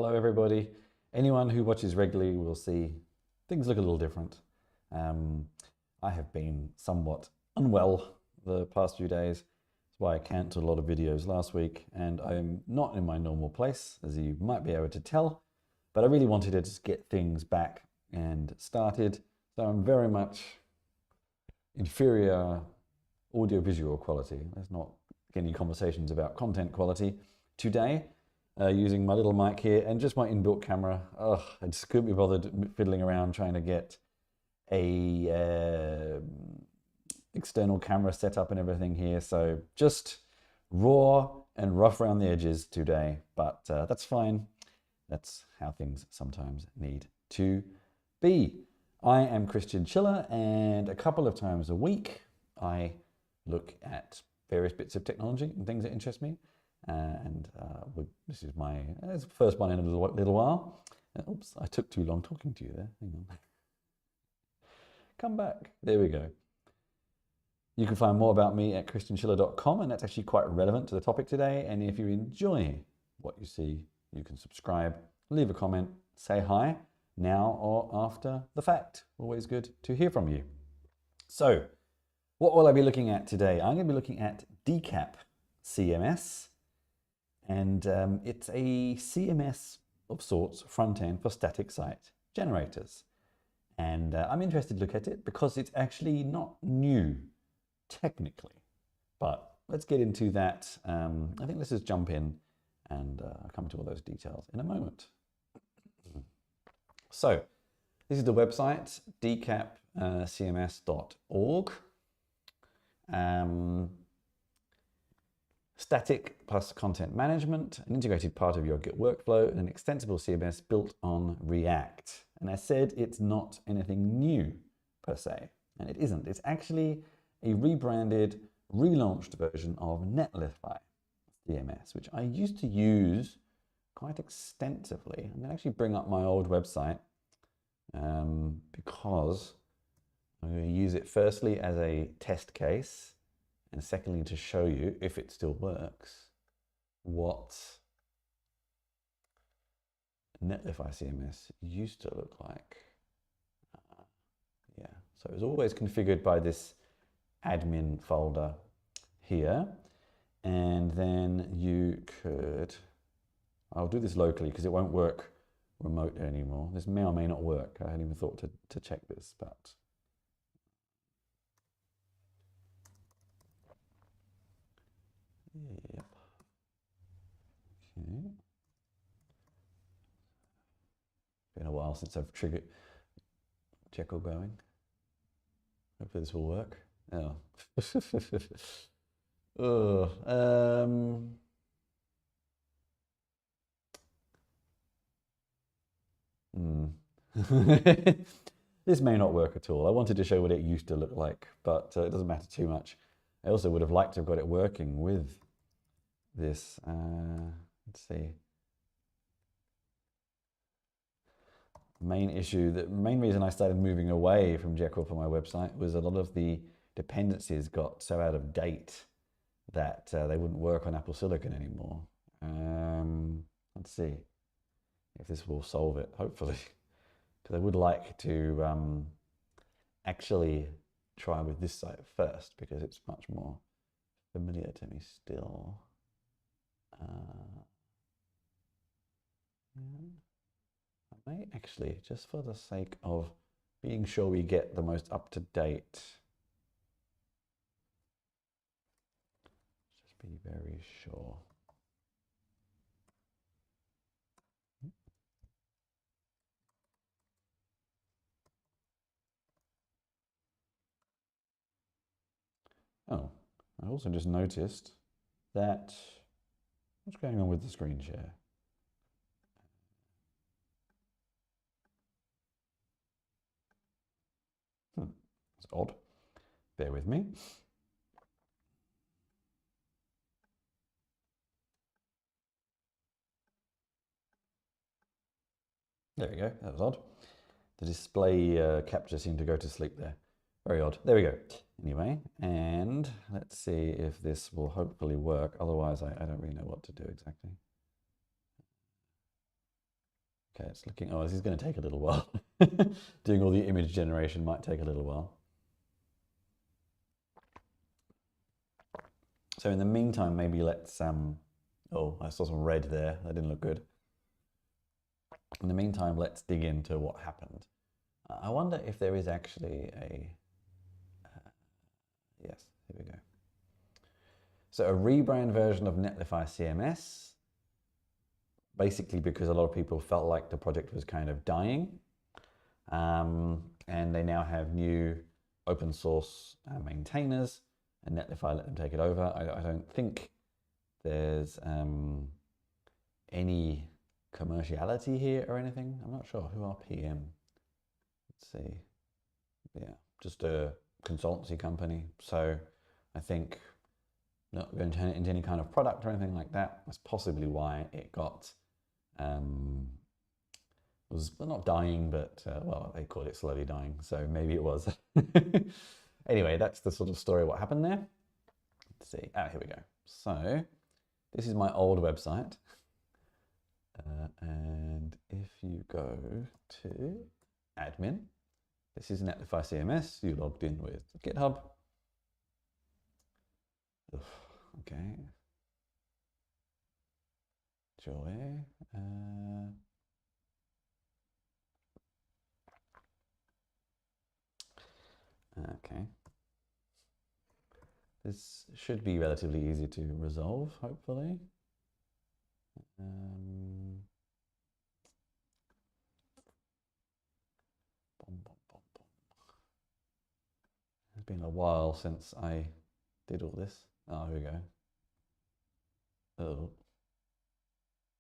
Hello everybody. Anyone who watches regularly will see things look a little different. I have been somewhat unwell the past few days. That's why I cancelled a lot of videos last week, and I'm not in my normal place, as you might be able to tell, but I really wanted to just get things back and started. So I'm very much inferior audio-visual quality. Let's not get any conversations about content quality today. Using my little mic here and just my inbuilt camera. I just couldn't be bothered fiddling around trying to get a external camera set up and everything here. So just raw and rough around the edges today, but that's fine. That's how things sometimes need to be. I am Christian Schiller, and a couple of times a week I look at various bits of technology and things that interest me. This is my first one in a little while. Oops, I took too long talking to you there. Hang on. Come back. There we go. You can find more about me at christianschiller.com, and that's actually quite relevant to the topic today. And if you enjoy what you see, you can subscribe, leave a comment, say hi now or after the fact. Always good to hear from you. So, what will I be looking at today? I'm going to be looking at Decap CMS. And it's a CMS of sorts, front end for static site generators. And I'm interested to look at it because it's actually not new technically, but let's get into that. I think let's just jump in and I'll come to all those details in a moment. So this is the website, decapcms.org. Static plus content management, an integrated part of your Git workflow, and an extensible CMS built on React. And I said it's not anything new per se, and it isn't. It's actually a rebranded, relaunched version of Netlify CMS, which I used to use quite extensively. I'm going to actually bring up my old website because I'm going to use it firstly as a test case, and secondly, to show you, if it still works, what Netlify CMS used to look like. Yeah, so it was always configured by this admin folder here. And then you could, I'll do this locally because it won't work remote anymore. This may or may not work. I hadn't even thought to check this, but yep. Okay. Been a while since I've triggered Jekyll going. Hopefully this will work. Oh. This may not work at all. I wanted to show what it used to look like, but it doesn't matter too much. I also would have liked to have got it working with this. Let's see. The main reason I started moving away from Jekyll for my website was a lot of the dependencies got so out of date that they wouldn't work on Apple Silicon anymore. Let's see if this will solve it, hopefully, because I would like to actually try with this site first because it's much more familiar to me still. I may actually, just for the sake of being sure we get the most up-to-date, just be very sure. Oh, I also just noticed that, what's going on with the screen share? It's odd. Bear with me. There we go, that was odd. The display capture seemed to go to sleep there. Very odd. There we go. Anyway, and let's see if this will hopefully work. Otherwise, I don't really know what to do exactly. Okay, it's looking, oh, this is going to take a little while. Doing all the image generation might take a little while. So in the meantime, maybe let's, oh, I saw some red there. That didn't look good. In the meantime, let's dig into what happened. I wonder if there is actually a, yes, here we go. So a rebrand version of Netlify CMS, basically because a lot of people felt like the project was kind of dying. And they now have new open source maintainers, and Netlify let them take it over. I don't think there's any commerciality here or anything. I'm not sure. Who are PM? Let's see. Yeah, just a consultancy company. So I think not going to turn it into any kind of product or anything like that. That's possibly why it got was not dying, but well, they called it slowly dying, so maybe it was. Anyway, that's the sort of story of what happened there. Let's see. Ah, here we go. So this is my old website, and if you go to admin, this is Netlify CMS. You logged in with GitHub. Ugh, okay. Joy. Okay. This should be relatively easy to resolve, hopefully. It's been a while since I did all this. Oh, here we go. Oh,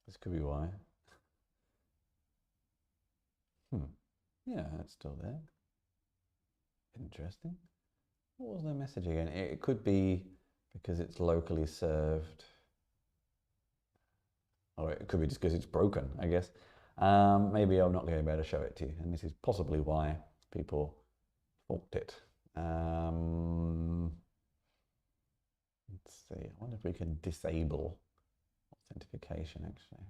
this could be why. Yeah, it's still there. Interesting. What was their message again? It could be because it's locally served. Or it could be just because it's broken, I guess. Maybe I'm not going to be able to show it to you. And this is possibly why people forked it. Let's see. I wonder if we can disable authentication, actually.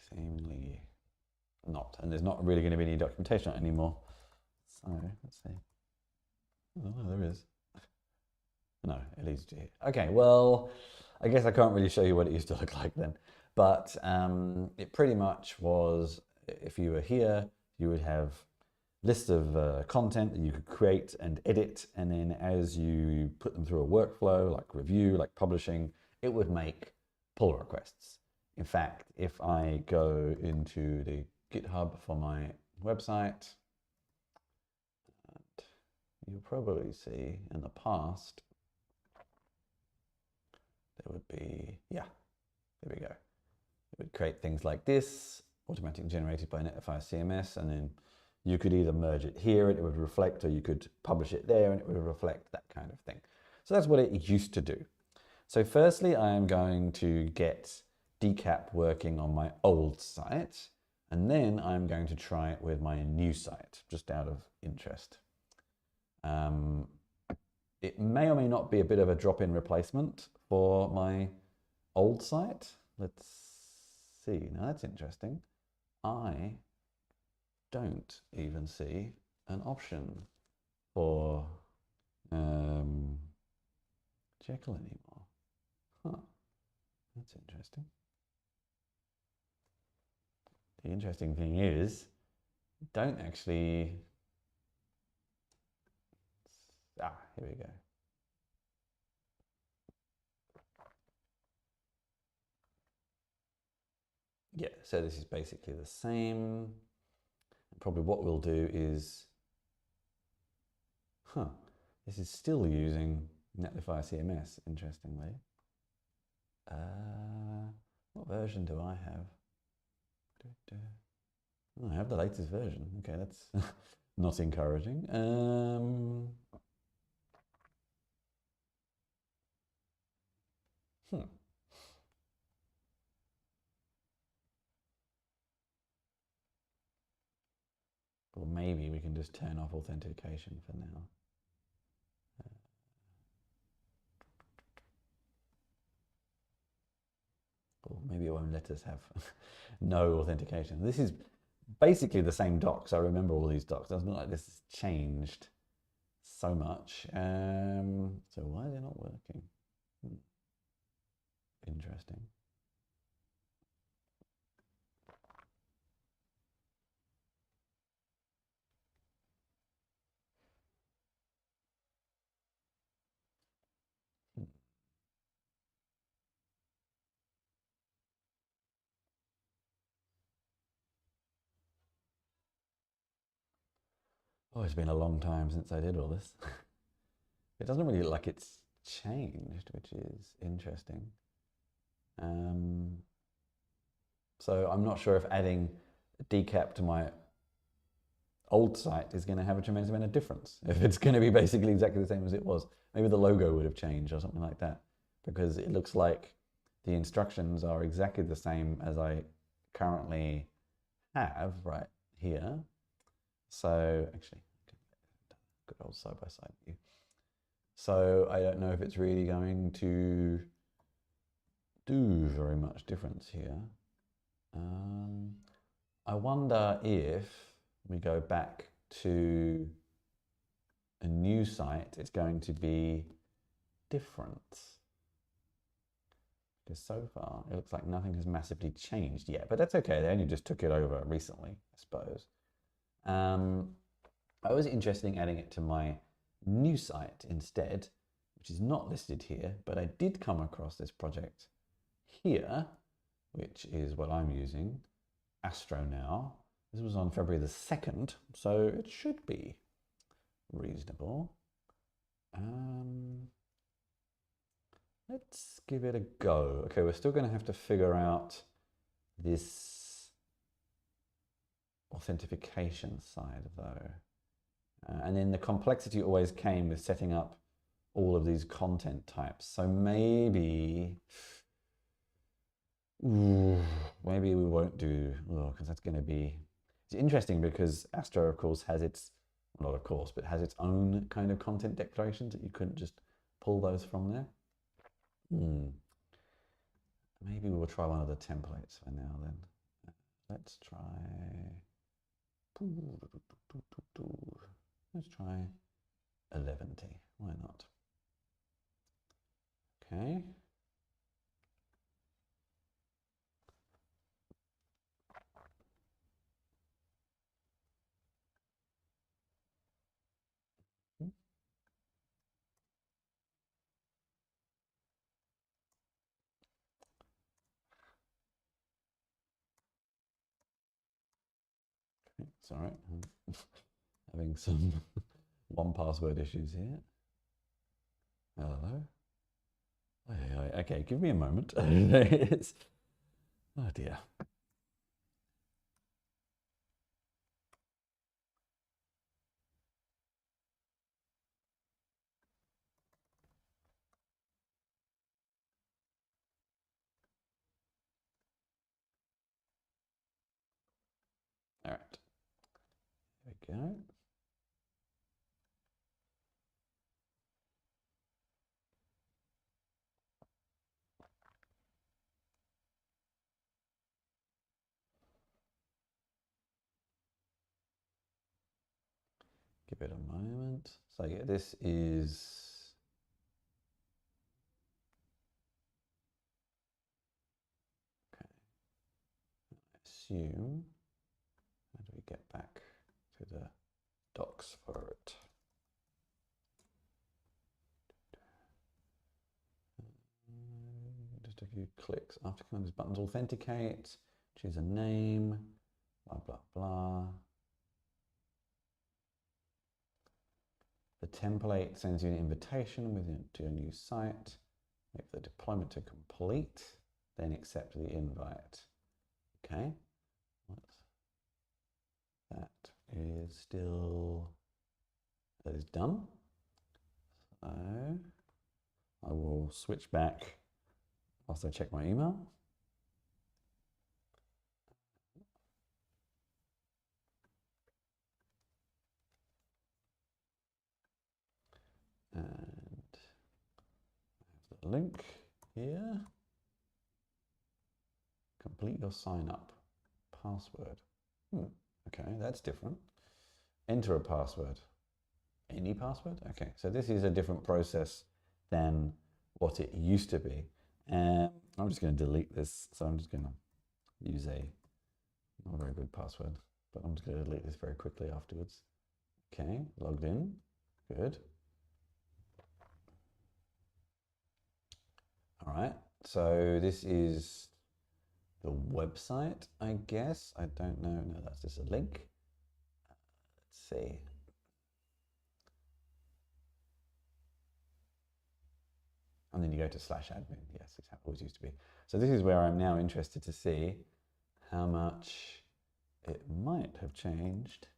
Seemingly not. And there's not really going to be any documentation on it anymore. So let's see. Oh, no, there is. No, it leads to here. Okay, well, I guess I can't really show you what it used to look like then. But it pretty much was, if you were here, you would have lists of content that you could create and edit. And then as you put them through a workflow, like review, like publishing, it would make pull requests. In fact, if I go into the GitHub for my website, you'll probably see in the past, there would be, yeah, there we go. It would create things like this, automatically generated by Netlify CMS, and then you could either merge it here and it would reflect, or you could publish it there and it would reflect, that kind of thing. So that's what it used to do. So firstly, I am going to get Decap working on my old site, and then I'm going to try it with my new site, just out of interest. It may or may not be a bit of a drop-in replacement for my old site. Let's see. Now that's interesting. I don't even see an option for Jekyll anymore. Huh. That's interesting. The interesting thing is, don't actually. Ah, here we go. Yeah, so this is basically the same. Probably what we'll do is, this is still using Netlify CMS, interestingly. What version do I have? Oh, I have the latest version. Okay, that's not encouraging. Or maybe we can just turn off authentication for now. Or maybe it won't let us have no authentication. This is basically the same docs. I remember all these docs. It doesn't look like this has changed so much. So why is it not working? Interesting. Oh, it's been a long time since I did all this. It doesn't really look like it's changed, which is interesting. So I'm not sure if adding Decap to my old site is going to have a tremendous amount of difference. If it's going to be basically exactly the same as it was. Maybe the logo would have changed or something like that, because it looks like the instructions are exactly the same as I currently have right here. So actually, good old side-by-side view. So I don't know if it's really going to do very much difference here. I wonder if we go back to a new site, it's going to be different. Because so far, it looks like nothing has massively changed yet, but that's okay. They only just took it over recently, I suppose. I was interested in adding it to my new site instead, which is not listed here, but I did come across this project here, which is what I'm using, Astro Now. This was on February the 2nd, so it should be reasonable. Let's give it a go. Okay, we're still going to have to figure out this authentication side though. And then the complexity always came with setting up all of these content types. So maybe we won't do, because that's going to be, it's interesting because Astro, of course, has its, not of course, but has its own kind of content declarations that you couldn't just pull those from there. Maybe we'll try one of the templates for now then. Let's try, let's try 11T, why not? Okay. It's all right. I'm having some one password issues here. Hello. Okay, give me a moment. It's, oh dear. All right. There we go. Give it a moment. So yeah, this is, okay. I assume, how do we get back to the docs for it? Just a few clicks. After clicking these buttons, authenticate, choose a name, blah, blah, blah. The template sends you an invitation to a new site. Wait for the deployment to complete, then accept the invite. Okay, that is still, that is done. So I will switch back whilst I check my email. And I have the link here. Complete your sign up password. Okay, that's different. Enter a password. Any password? Okay, so this is a different process than what it used to be. And I'm just going to delete this. So I'm just going to use not a very good password, but I'm just going to delete this very quickly afterwards. Okay, logged in. Good. All right, so this is the website, I guess. I don't know. No, that's just a link. Let's see. And then you go to /admin. Yes, it's how it always used to be. So this is where I'm now interested to see how much it might have changed.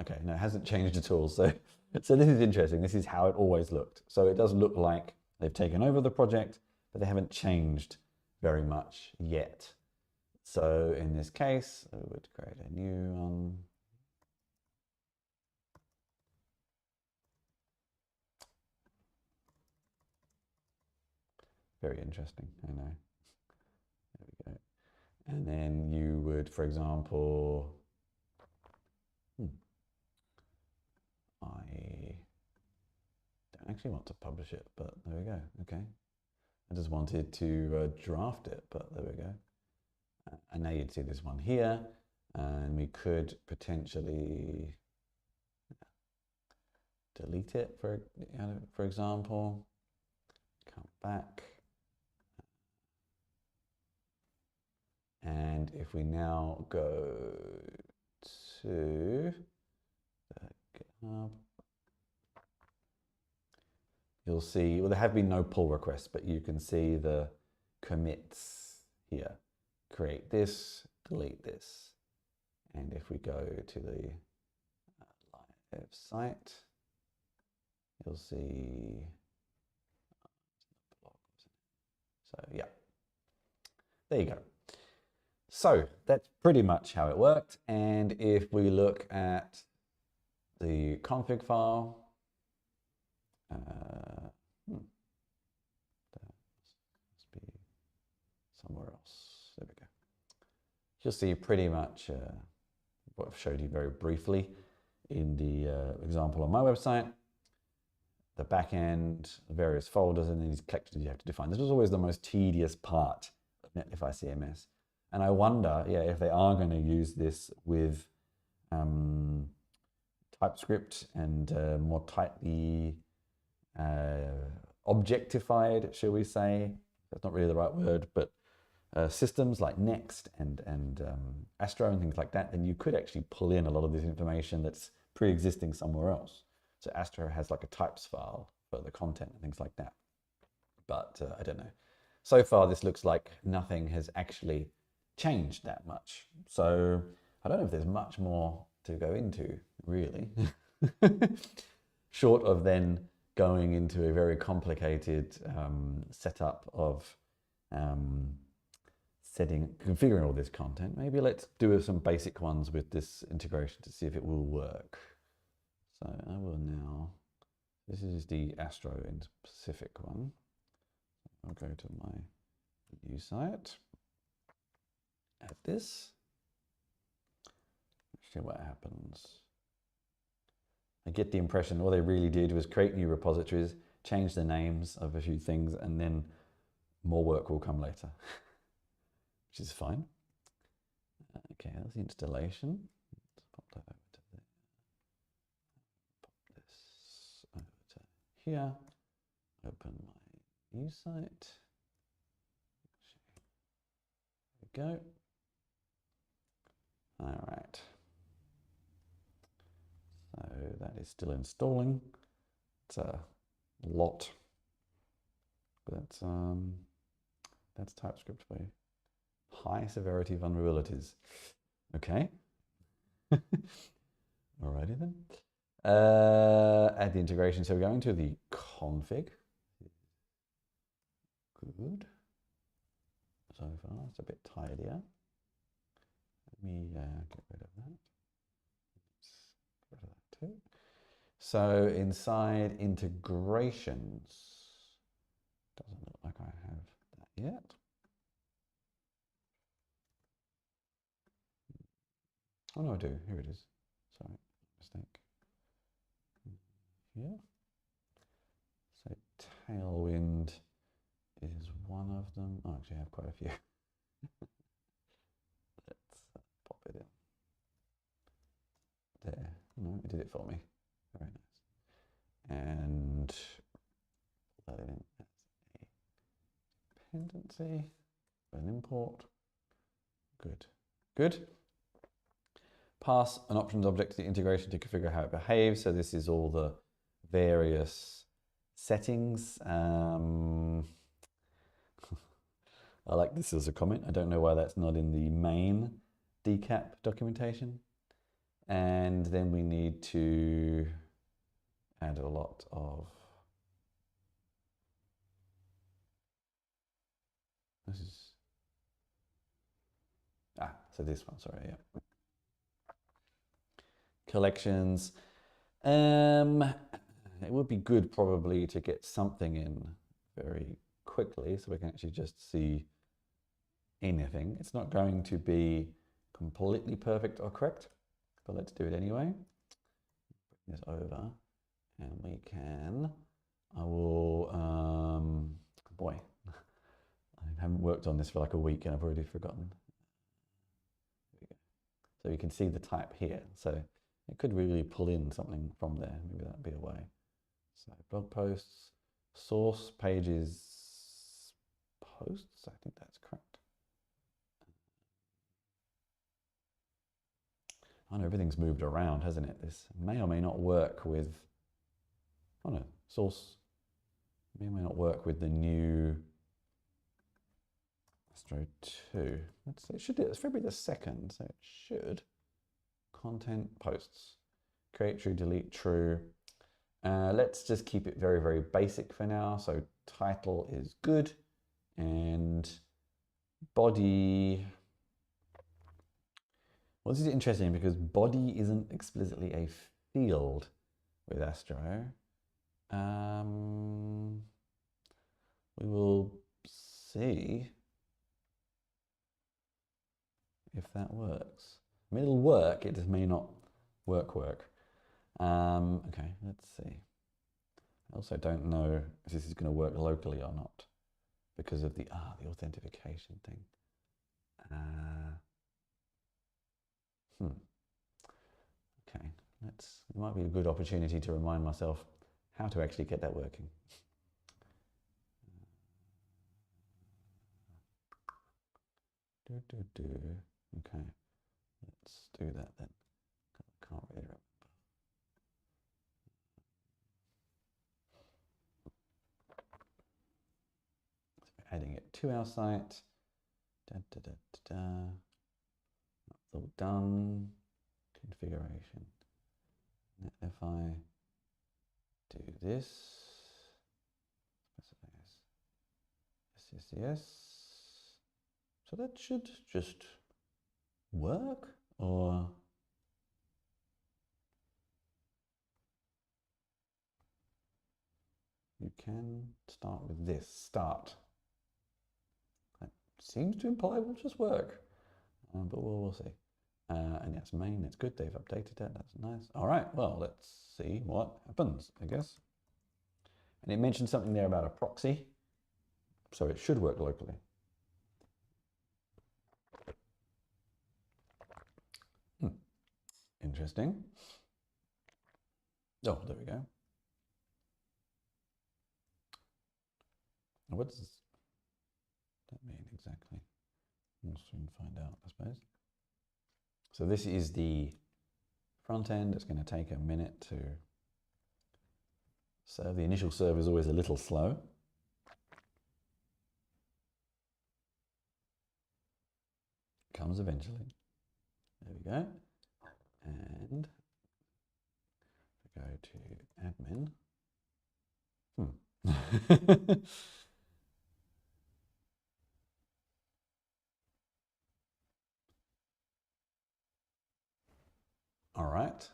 Okay, no, it hasn't changed at all. So this is interesting. This is how it always looked. So it does look like they've taken over the project, but they haven't changed very much yet. So in this case, I would create a new one. Very interesting, I know. There we go. And then you would, for example, I don't actually want to publish it, but there we go. Okay. I just wanted to draft it, but there we go. And now you'd see this one here, and we could potentially delete it for example. Come back. And if we now go to the GitHub, you'll see, well, there have been no pull requests, but you can see the commits here. Create this, delete this. And if we go to the live site, you'll see, so yeah, there you go. So that's pretty much how it worked. And if we look at the config file, that must be somewhere else. There we go. You'll see pretty much what I've showed you very briefly in the example on my website. The backend, various folders, and then these collectors you have to define. This was always the most tedious part of Netlify CMS. And I wonder, if they are going to use this with TypeScript and more tightly objectified, shall we say? That's not really the right word, but systems like Next and Astro and things like that, then you could actually pull in a lot of this information that's pre-existing somewhere else. So Astro has like a types file for the content and things like that. But I don't know. So far, this looks like nothing has actually changed that much. So I don't know if there's much more to go into, really. Short of then going into a very complicated setup of configuring all this content. Maybe let's do some basic ones with this integration to see if it will work. So I will now, this is the Astro in specific one. I'll go to my new site, add this, see what happens. I get the impression all they really did was create new repositories, change the names of a few things, and then more work will come later, which is fine. Okay, that's the installation. Let's pop that over to there. Pop this over to here. Open my new site. There we go. All right. So that is still installing. It's a lot, but that's TypeScript for you. High severity vulnerabilities. Okay. Alrighty then. Add the integration. So we're going to the config. Good. So far, it's a bit tidier. Let me get rid of that. Get rid of that too. So inside integrations, doesn't look like I have that yet. Oh no, I do. Here it is. Sorry, mistake. Yeah. So tailwind is one of them. Oh, actually, I have quite a few. Let's pop it in. There. No, it did it for me. Very nice. And that in as a dependency, an import. Good. Good. Pass an options object to the integration to configure how it behaves. So this is all the various settings. I like this as a comment. I don't know why that's not in the main Decap documentation. And then we need to add a lot of, so this one, sorry, yeah. Collections. It would be good probably to get something in very quickly so we can actually just see anything. It's not going to be completely perfect or correct, but let's do it anyway. Bring this over and we can, I will, boy, I haven't worked on this for like a week and I've already forgotten. So you can see the type here. So it could really pull in something from there. Maybe that'd be a way. So blog posts, source pages, posts, I think that's correct. I know everything's moved around, hasn't it? This may or may not work with, oh no, source may or may not work with the new Astro 2. Let's see, it should do, it's February the 2nd, so it should. Content posts, create true, delete true. Let's just keep it very, very basic for now. So title is good and body. Well, this is interesting because body isn't explicitly a field with Astro. We will see if that works. I mean, it'll work, it just may not work. Okay, let's see. I also don't know if this is going to work locally or not because of the authentication thing. Okay, it might be a good opportunity to remind myself how to actually get that working. Okay, let's do that then. I can't really remember. So we're adding it to our site. That's all done. Configuration. If I do this, yes, so that should just work, or you can start with this, start. That seems to imply it will just work, but we'll see. And yes, main, that's good, they've updated that, that's nice. All right, well, let's see what happens, I guess. And it mentioned something there about a proxy, so it should work locally. Interesting. Oh, there we go. What does that mean exactly? We'll soon find out, I suppose. So this is the front end. It's going to take a minute to serve. The initial serve is always a little slow. Comes eventually. There we go. And we go to admin. All right.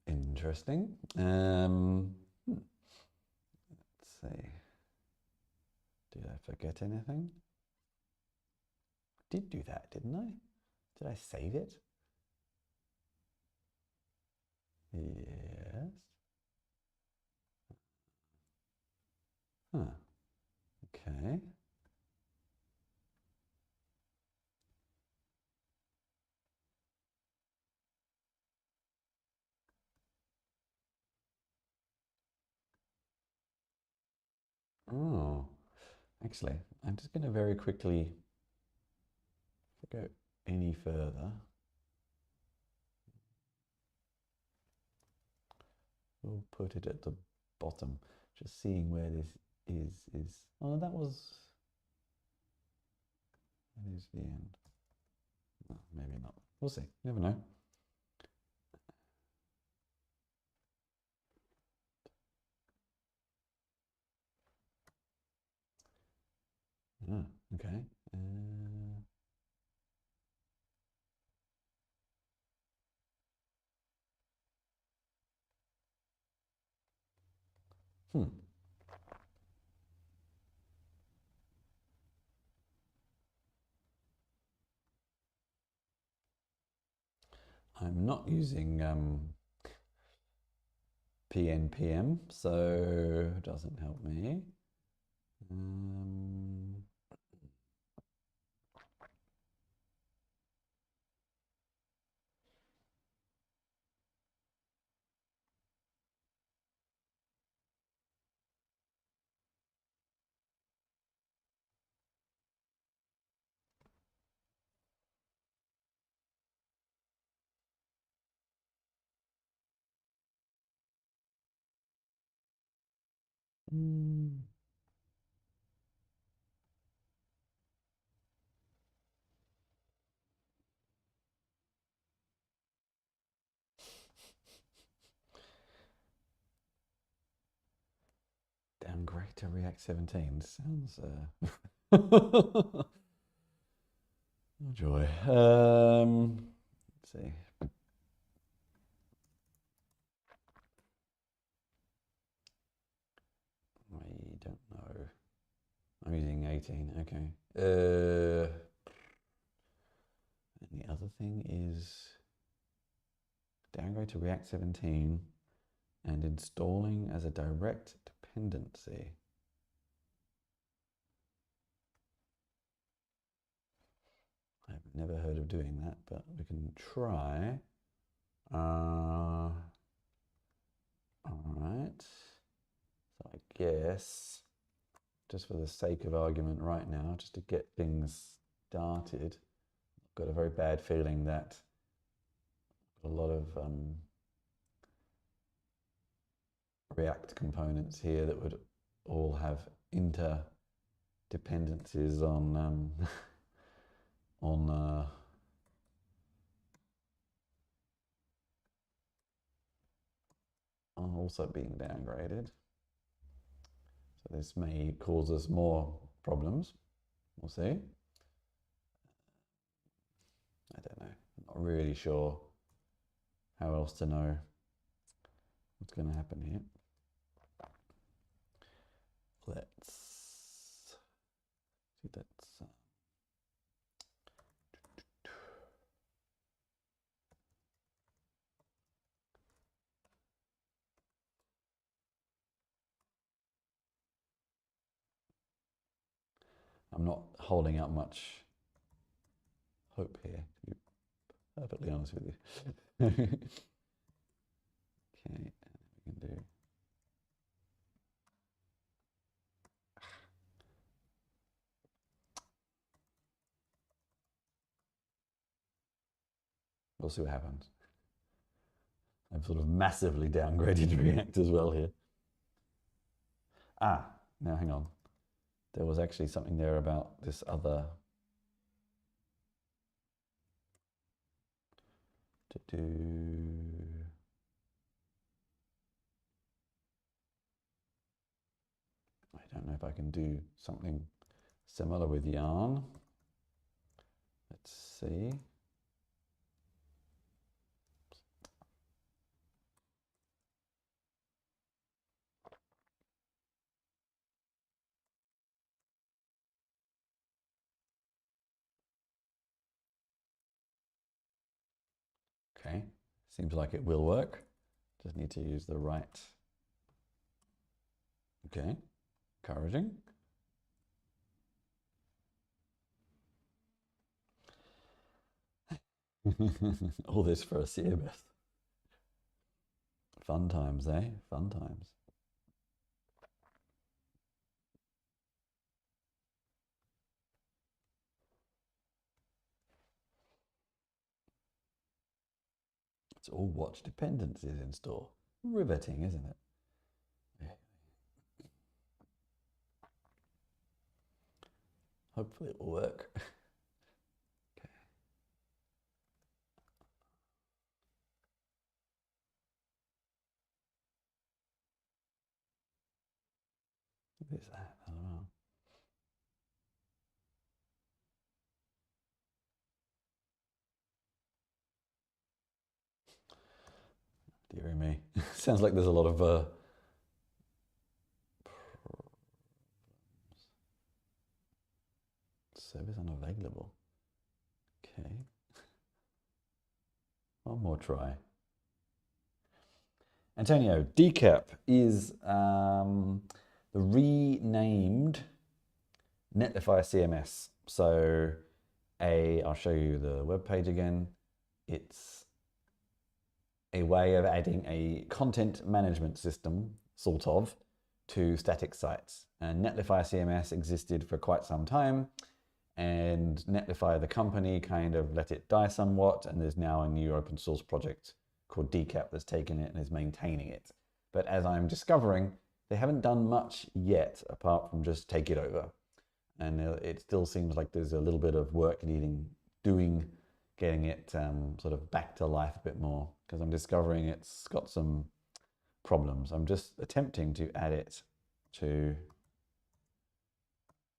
Interesting. Let's see. Did I forget anything? Did do that, didn't I? Did I save it? Yes. Huh. Okay. Oh, actually, I'm just going to very quickly, if I go any further, we'll put it at the bottom. Just seeing where this is. Oh, that is the end. No, maybe not. We'll see. You never know. Ah, okay. Hmm. I'm not using PNPM, so it doesn't help me. Mm. Downgrade to React 17 sounds. Oh joy. Let's see. I don't know. I'm using 18. Okay. And the other thing is downgrade to React 17 and installing as a direct dependency. I've never heard of doing that, but we can try. All right. So I guess, just for the sake of argument right now, just to get things started, I've got a very bad feeling that a lot of React components here that would all have interdependencies on on also being downgraded. So this may cause us more problems. We'll see. I don't know. I'm not really sure how else to know what's going to happen here. Let's see. I'm not holding out much hope here, to be perfectly honest with you. Okay, we can do. We'll see what happens. I've sort of massively downgraded React as well here. Ah, now hang on. There was actually something there about this other to do. I don't know if I can do something similar with Yarn. Let's see. Seems like it will work. Just need to use the right. Okay, encouraging. All this for a CMS. Fun times, eh? Fun times. It's all watch dependencies in store. Riveting, isn't it? Yeah. Hopefully it will work. Okay. What is that? I don't know. Dear me. Sounds like there's a lot of problems. Service unavailable. Okay. One more try. Antonio, Decap is the renamed Netlify CMS. So I'll show you the web page again. It's a way of adding a content management system, sort of, to static sites. And Netlify CMS existed for quite some time, and Netlify, the company, kind of let it die somewhat, and there's now a new open source project called Decap that's taken it and is maintaining it. But as I'm discovering, they haven't done much yet, apart from just take it over. And it still seems like there's a little bit of work getting it sort of back to life a bit more, because I'm discovering it's got some problems. I'm just attempting to add it to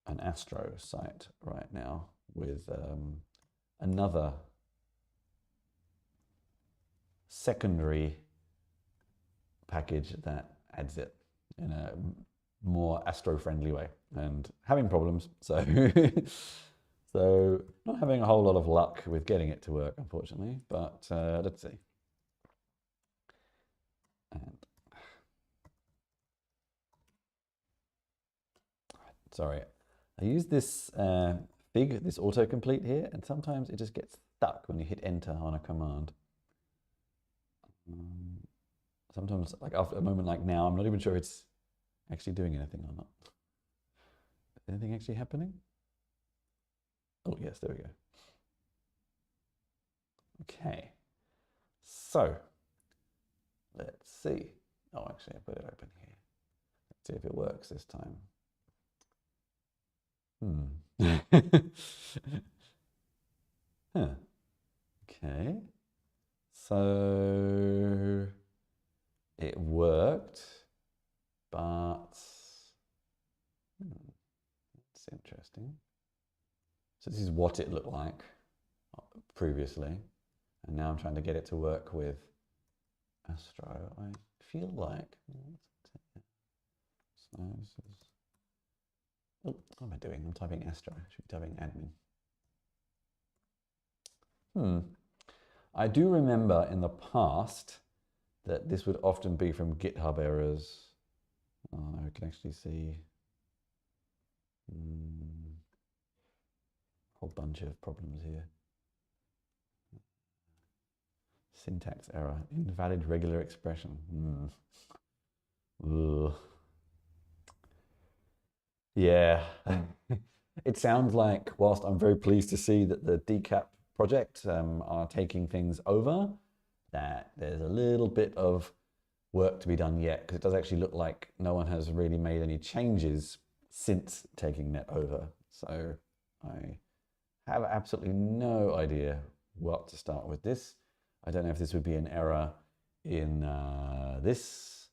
an Astro site right now with another secondary package that adds it in a more Astro-friendly way, and having problems. So, so not having a whole lot of luck with getting it to work, unfortunately. But let's see. And sorry, I use this this autocomplete here, and sometimes it just gets stuck when you hit enter on a command. Sometimes, like after a moment like now, I'm not even sure it's actually doing anything or not. Anything actually happening? Oh, yes, there we go. Okay, so let's see. Oh, actually, I put it open here. Let's see if it works this time. Huh. Okay. So it worked, but it's interesting. So this is what it looked like previously, and now I'm trying to get it to work with Astro. I feel like, so this is, oh, what am I doing? I'm typing Astro. I should be typing admin. I do remember in the past that this would often be from GitHub errors. Oh, we can actually see a whole bunch of problems here. Syntax error, invalid regular expression. Yeah. It sounds like, whilst I'm very pleased to see that the Decap project are taking things over, that there's a little bit of work to be done yet, because it does actually look like no one has really made any changes since taking that over. So I have absolutely no idea what to start with this. I don't know if this would be an error in this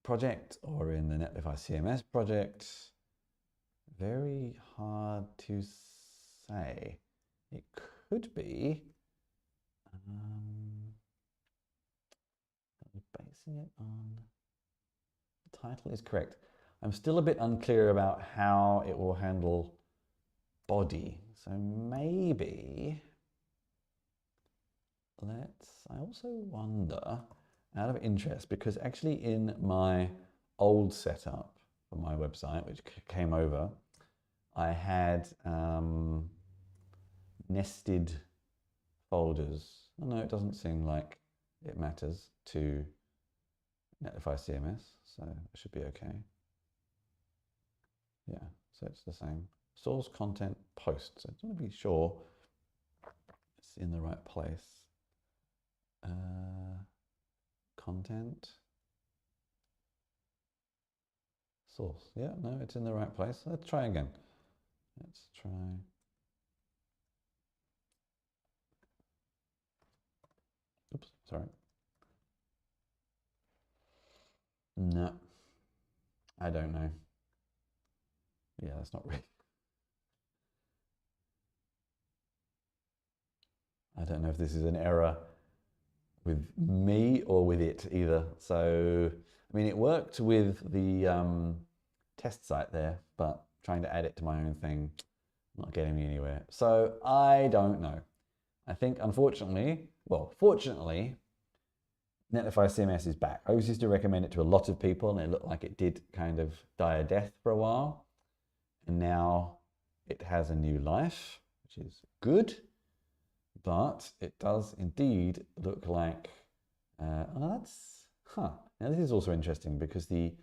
project or in the Netlify CMS project. Very hard to say. It could be basing it on the title is correct. I'm still a bit unclear about how it will handle body. So maybe I also wonder, out of interest, because actually in my old setup for my website, which came over, I had nested folders. Oh, no, it doesn't seem like it matters to Netlify CMS, so it should be okay. Yeah, so it's the same. Source, content, post. So I just want to be sure it's in the right place. Content. Source. Yeah, no, it's in the right place. Let's try again. Let's try. Oops, sorry. No, I don't know. Yeah, that's not really. I don't know if this is an error with me or with it either. So, I mean, it worked with the test site there, but trying to add it to my own thing, not getting me anywhere. So I don't know. I think, unfortunately, well, fortunately, Netlify CMS is back. I always used to recommend it to a lot of people, and it looked like it did kind of die a death for a while. And now it has a new life, which is good. But it does indeed look like, oh, Now this is also interesting because the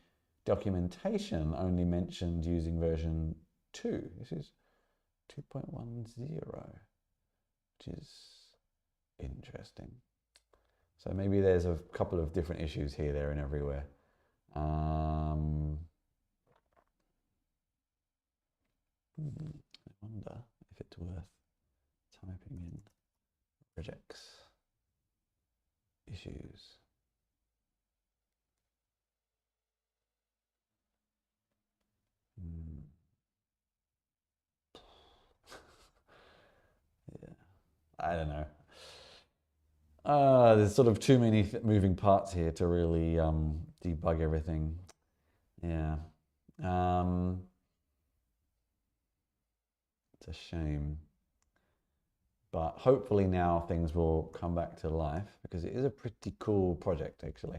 documentation only mentioned using version 2. This is 2.10, which is interesting. So maybe there's a couple of different issues here, there, and everywhere. I wonder if it's worth typing in projects issues. Yeah, I don't know. There's sort of too many moving parts here to really debug everything. Yeah. It's a shame. But hopefully now things will come back to life because it is a pretty cool project actually.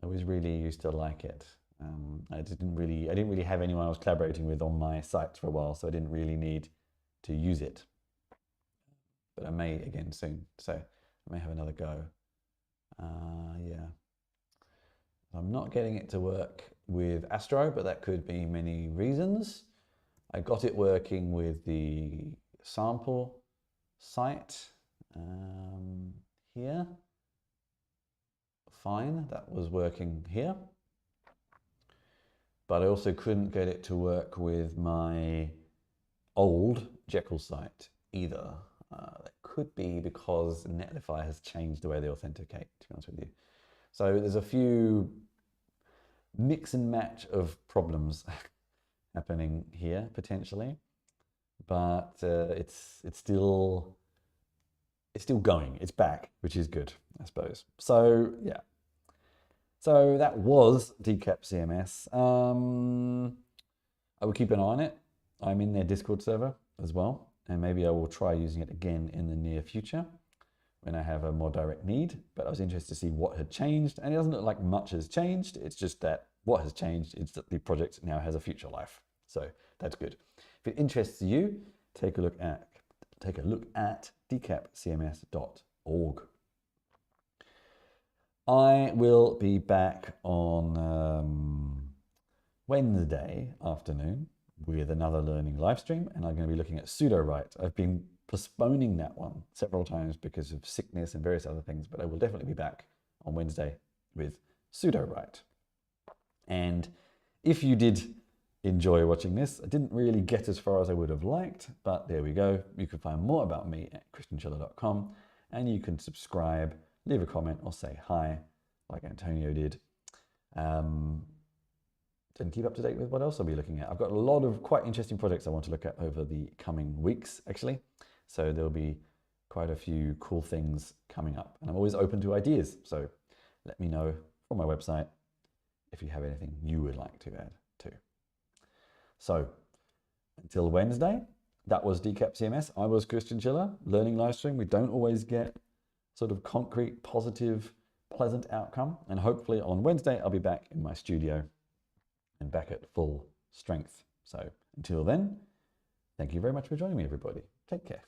I was really used to like it. I didn't really have anyone I was collaborating with on my site for a while, so I didn't really need to use it. But I may again soon, so I may have another go. Yeah. I'm not getting it to work with Astro, but that could be many reasons. I got it working with the sample site here. Fine, that was working here. But I also couldn't get it to work with my old Jekyll site either. That could be because Netlify has changed the way they authenticate, to be honest with you. So there's a few mix and match of problems happening here potentially, but it's still going. It's back, which is good, I suppose. So yeah. So that was Decap CMS. I will keep an eye on it. I'm in their Discord server as well, and maybe I will try using it again in the near future when I have a more direct need. But I was interested to see what had changed, and it doesn't look like much has changed. It's just that what has changed is that the project now has a future life. So that's good. If it interests you, take a look at decapcms.org. I will be back on Wednesday afternoon with another learning live stream, and I'm going to be looking at pseudo-write. I've been postponing that one several times because of sickness and various other things, but I will definitely be back on Wednesday with pseudo-write. And if you did enjoy watching this, I didn't really get as far as I would have liked, but there we go. You can find more about me at christianschiller.com, and you can subscribe, leave a comment, or say hi, like Antonio did. And keep up to date with what else I'll be looking at. I've got a lot of quite interesting projects I want to look at over the coming weeks, actually. So there'll be quite a few cool things coming up. And I'm always open to ideas. So let me know from my website if you have anything you would like to add too. So until Wednesday, that was Decap CMS. I was Christian Schiller, learning live stream. We don't always get sort of concrete, positive, pleasant outcome. And hopefully on Wednesday, I'll be back in my studio and back at full strength. So until then, thank you very much for joining me, everybody. Take care.